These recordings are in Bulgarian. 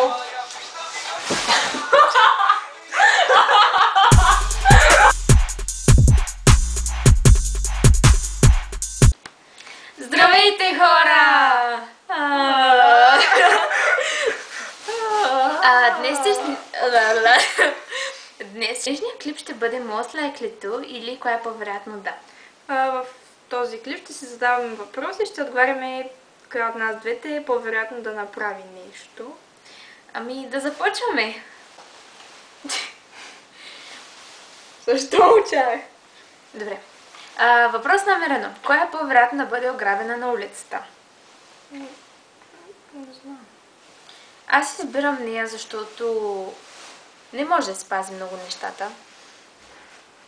О! Здравейте, хора! Днешният клип ще бъде Most Likely To или кое е по-вероятно да. В този клип ще си задаваме въпроси и ще отговаряме коя от нас двете е по-вероятно да направи нещо. Ами да започваме! Защо учах? Добре. Въпрос номер 1. Кое е по-вероятно да бъде ограбена на улицата? Не знам. Аз избирам нея, защото не може да спази много нещата.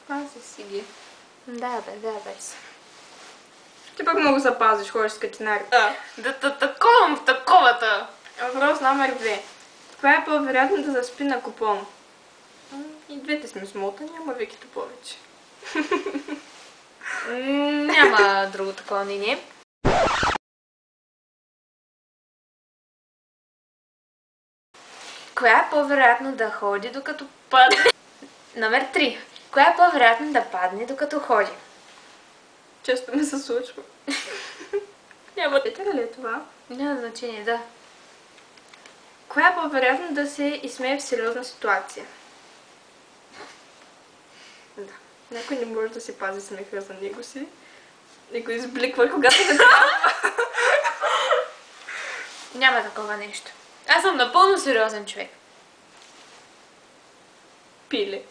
Пази си ги. Да, бе. Ти пък много запазиш, ходиш с катинари. Таковам в таковата. Въпрос номер 2. Кое е по-вероятно да заспи на купон? И двете сме смотани, ама Викито повече. Няма друго такова мнение. Коя е по-вероятно да ходи докато падне? Номер 3. Коя е по-вероятно да падне докато ходи? Често ми се случва. Няма детера ли е това? Няма значение, да. Коя е по-вероятно да се изсмее в сериозна ситуация? Да. Някой не може да си пази смеха за него си. И го избликва, когато не трябва. Няма такова нещо. Аз съм напълно сериозен човек. Пиле.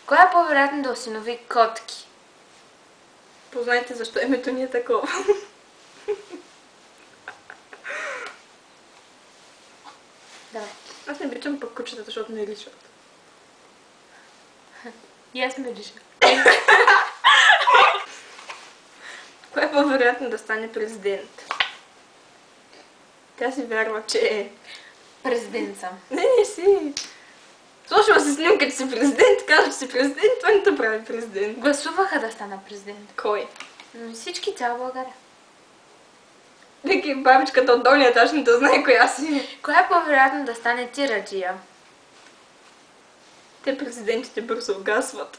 Коя е по-вероятно да осинови котки? Познайте защо името ни е такова. Давай. Аз не обичам пък кучета, защото не лишат. И аз ме лиша. Кое е по-вероятно да стане президент? Тя си вярва, че е. Президент съм. Не си. Слушала си снимка, че си президент, казва, че си президент, това не те прави президент. Гласуваха да стана президент. Кой? Всички, цяла България. Вики, бабичката от долния етаж не да знае коя си. Коя е по-вероятно да стане тираджия? Те президентите бързо угасват.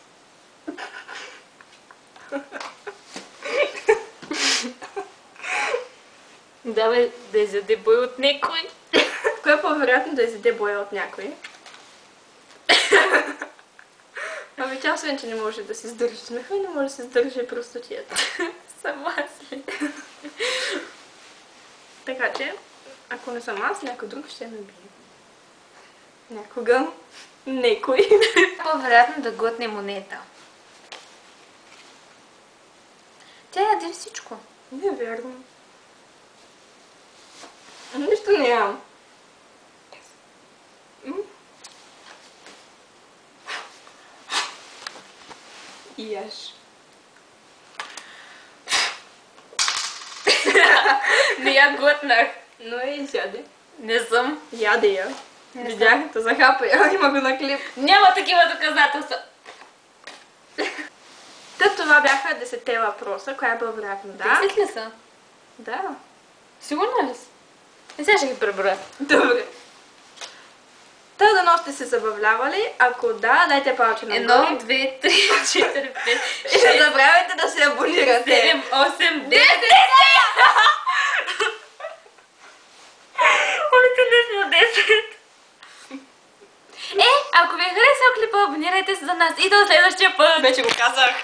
Да, да изяде бой от някой. Кое е по-вероятно да изяде боя от някой? Ами тя освен, че не може да се издържи смеха, не може да се издържи и простотията. Сама си. Така че, ако не съм аз, някой друг ще ме бие. Някога. Некой. По-вероятно да глътне монета. Тя яде всичко. Не е вярно. Нищо нямам. И яш. Не я глътнах. Но е изяде. Не съм. Яде я. Видях, да захапа я. Има го на клип. Няма такива доказателства. Това бяха 10 въпроса. Коя е по-вероятно? Да. 10 ли са? Да. Сигурна ли си? Сега ще ги преброя. Добре. Дано сте се забавлявали. Ако да, дайте палче на 1, 2, 3, 4, 5, 6, и не забравяйте да се абонирате. 7, 8, 9, 10! Улица не сме 10. Ако ви е харесал клипа, абонирайте се за нас и до следващия път. Вече го казах.